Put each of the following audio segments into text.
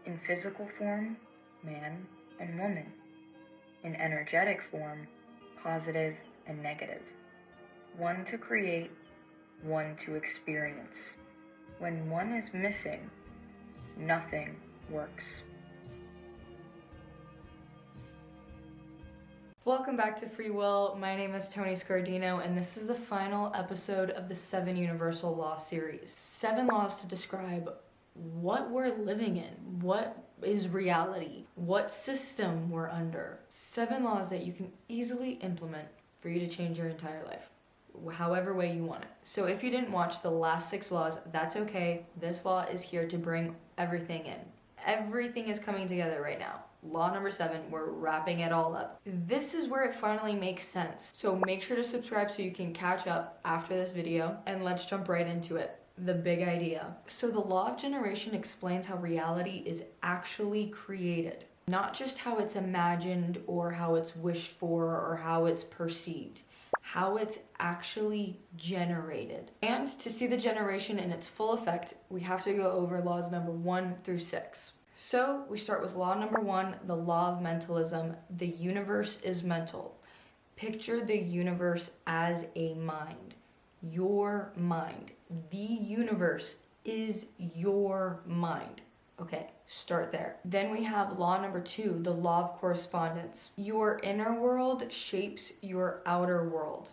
In physical form, man and woman. In energetic form, positive and negative. One to create, one to experience. When one is missing, nothing works. Welcome back to Free Will. My name is Tony Scardino, and this is the final episode of the 7 Universal Law series. 7 laws to describe what we're living in, what is reality, what system we're under. 7 laws that you can easily implement for you to change your entire life, however way you want it. So if you didn't watch the last 6 laws, that's okay. This law is here to bring everything in. Everything is coming together right now. Law number 7, we're wrapping it all up. This is where it finally makes sense. So make sure to subscribe so you can catch up after this video, and let's jump right into it. The big idea. So the law of generation explains how reality is actually created, not just how it's imagined or how it's wished for or how it's perceived, how it's actually generated. And to see the generation in its full effect, we have to go over laws number 1 through 6. So we start with law number 1, the law of mentalism. The universe is mental. Picture the universe as a mind. Your mind. The universe is your mind. Okay, start there. Then we have law number 2, the law of correspondence. Your inner world shapes your outer world.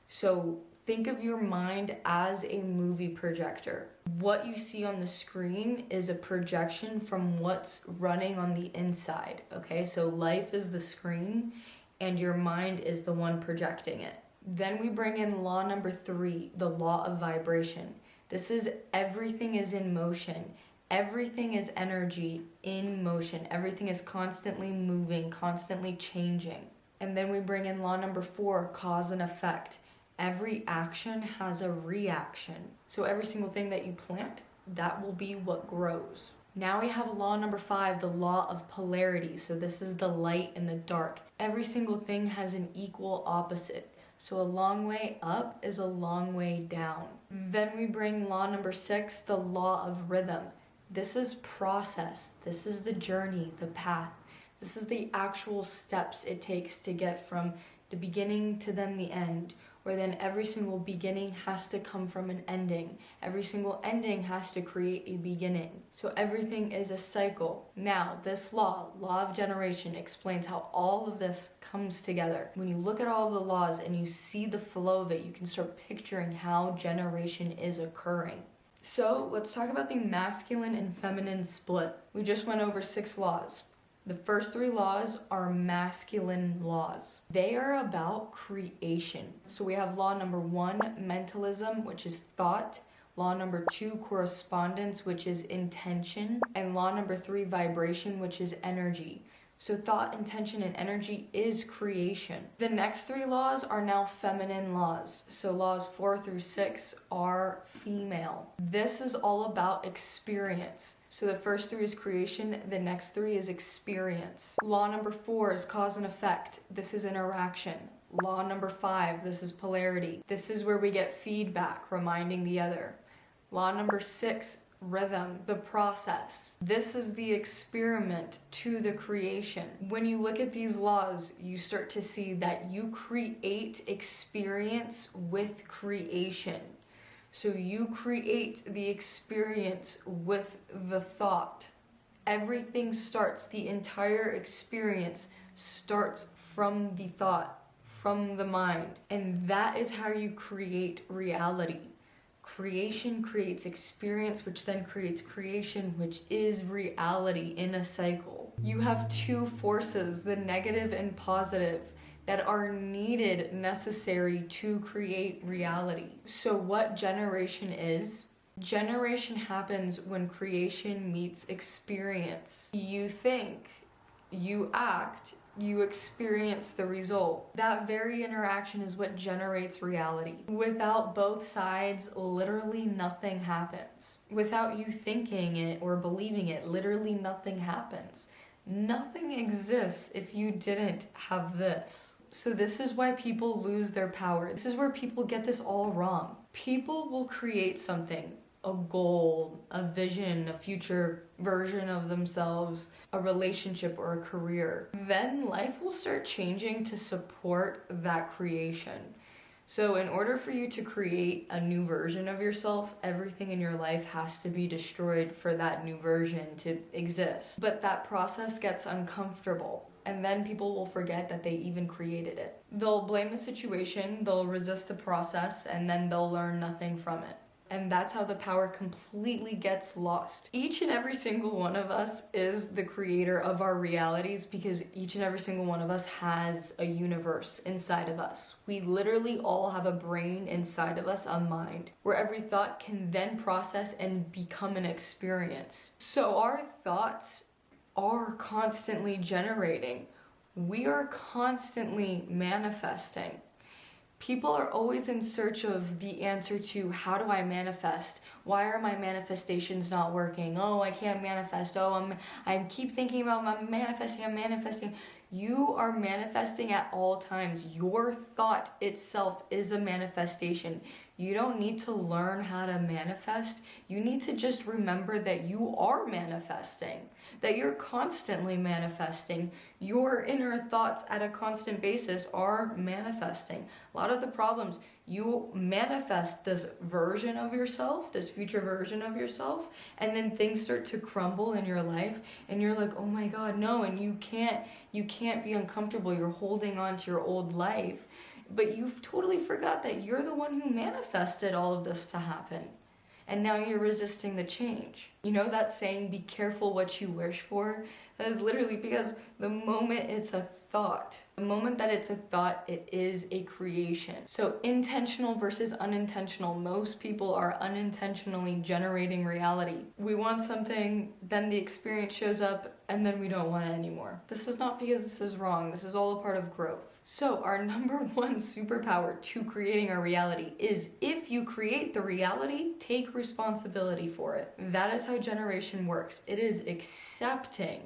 So think of your mind as a movie projector. What you see on the screen is a projection from what's running on the inside, okay? So life is the screen and your mind is the one projecting it. Then we bring in law number 3, the law of vibration. This is everything is in motion. Everything is energy in motion. Everything is constantly moving, constantly changing. And then we bring in law number 4, cause and effect. Every action has a reaction. So every single thing that you plant, that will be what grows. Now we have law number 5, the law of polarity. So this is the light and the dark. Every single thing has an equal opposite. So a long way up is a long way down. Then we bring law number 6, the law of rhythm. This is process. This is the journey, the path. This is the actual steps it takes to get from the beginning to then the end, where then every single beginning has to come from an ending. Every single ending has to create a beginning. So everything is a cycle. Now, this law of generation, explains how all of this comes together. When you look at all of the laws and you see the flow of it, you can start picturing how generation is occurring. So let's talk about the masculine and feminine split. We just went over 6 laws. The first 3 laws are masculine laws. They are about creation. So we have law number 1, mentalism, which is thought. Law number 2, correspondence, which is intention. And law number 3, vibration, which is energy. So thought, intention, and energy is creation. The next 3 laws are now feminine laws. So laws 4 through 6 are female. This is all about experience. So the first 3 is creation, the next 3 is experience. Law number 4 is cause and effect. This is interaction. Law number 5, this is polarity. This is where we get feedback, reminding the other. Law number 6, rhythm, the process. This is the experiment to the creation. When you look at these laws, you start to see that you create experience with creation. So you create the experience with the thought. Everything starts, the entire experience starts from the thought, from the mind. And that is how you create reality. Creation creates experience, which then creates creation, which is reality in a cycle. You have 2 forces, the negative and positive, that are needed, necessary to create reality. So what generation is? Generation happens when creation meets experience. You think, you act, you experience the result. That very interaction is what generates reality. Without both sides, literally nothing happens. Without you thinking it or believing it, literally nothing happens. Nothing exists if you didn't have this. So this is why people lose their power. This is where people get this all wrong. People will create something a goal, a vision, a future version of themselves, a relationship or a career, then life will start changing to support that creation. So in order for you to create a new version of yourself, everything in your life has to be destroyed for that new version to exist. But that process gets uncomfortable, and then people will forget that they even created it. They'll blame the situation, they'll resist the process, and then they'll learn nothing from it. And that's how the power completely gets lost. Each and every single one of us is the creator of our realities, because each and every single one of us has a universe inside of us. We literally all have a brain inside of us, a mind, where every thought can then process and become an experience. So our thoughts are constantly generating. We are constantly manifesting. People are always in search of the answer to, how do I manifest? Why are my manifestations not working? Oh, I can't manifest. Oh, I keep thinking about I'm manifesting. You are manifesting at all times. Your thought itself is a manifestation. You don't need to learn how to manifest. You need to just remember that you are manifesting, that you're constantly manifesting. Your inner thoughts at a constant basis are manifesting. A lot of the problems, you manifest this version of yourself, this future version of yourself, and then things start to crumble in your life, and you're like, oh my God, no, and you can't be uncomfortable. You're holding on to your old life. But you've totally forgot that you're the one who manifested all of this to happen. And now you're resisting the change. You know that saying, be careful what you wish for? That is literally because the moment it's a thought, the moment that it's a thought, it is a creation. So intentional versus unintentional. Most people are unintentionally generating reality. We want something, then the experience shows up, and then we don't want it anymore. This is not because this is wrong. This is all a part of growth. So our number one superpower to creating our reality is, if you create the reality, take responsibility for it. That is how generation works. It is accepting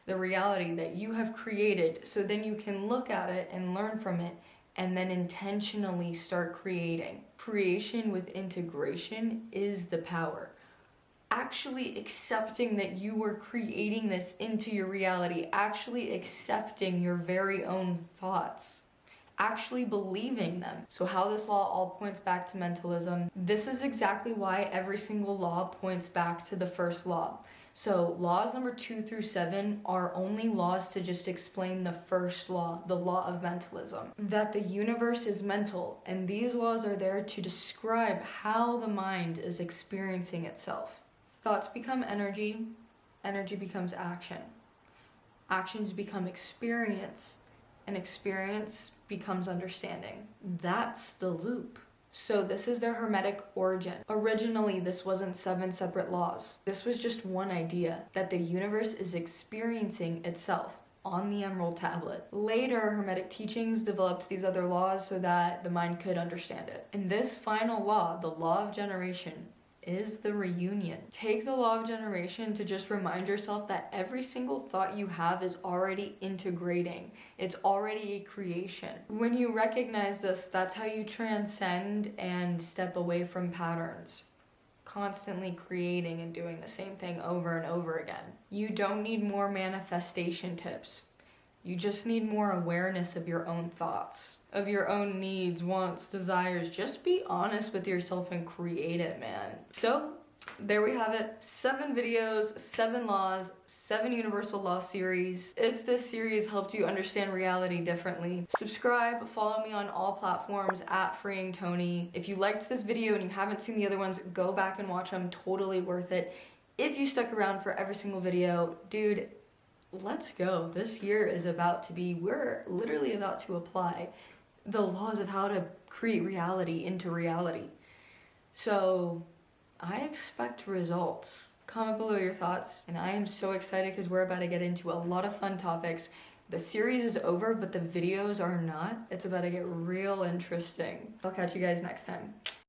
the reality that you have created, so then you can look at it and learn from it, and then intentionally start creating. Creation with integration is the power. Actually accepting that you are creating this into your reality, actually accepting your very own thoughts, actually believing them. So how this law all points back to mentalism. This is exactly why every single law points back to the first law. So laws number 2 through 7 are only laws to just explain the first law, the law of mentalism, that the universe is mental, and these laws are there to describe how the mind is experiencing itself. Thoughts become energy, energy becomes action. Actions become experience, and experience becomes understanding. That's the loop. So this is their Hermetic origin. Originally, this wasn't 7 separate laws. This was just one idea, that the universe is experiencing itself on the Emerald Tablet. Later, Hermetic teachings developed these other laws so that the mind could understand it. And this final law, the law of generation, is the reunion. Take the law of generation to just remind yourself that every single thought you have is already integrating. It's already a creation. When you recognize this, that's how you transcend and step away from patterns. Constantly creating and doing the same thing over and over again. You don't need more manifestation tips. You just need more awareness of your own thoughts, of your own needs, wants, desires. Just be honest with yourself and create it, man. So there we have it. 7 videos, 7 laws, 7 universal law series. If this series helped you understand reality differently, subscribe, follow me on all platforms at Freeing Tony. If you liked this video and you haven't seen the other ones, go back and watch them. Totally worth it. If you stuck around for every single video, dude, let's go. This year is about to be, we're literally about to apply the laws of how to create reality into reality. So I expect results. Comment below your thoughts, and I am so excited because we're about to get into a lot of fun topics. The series is over, but the videos are not. It's about to get real interesting. I'll catch you guys next time.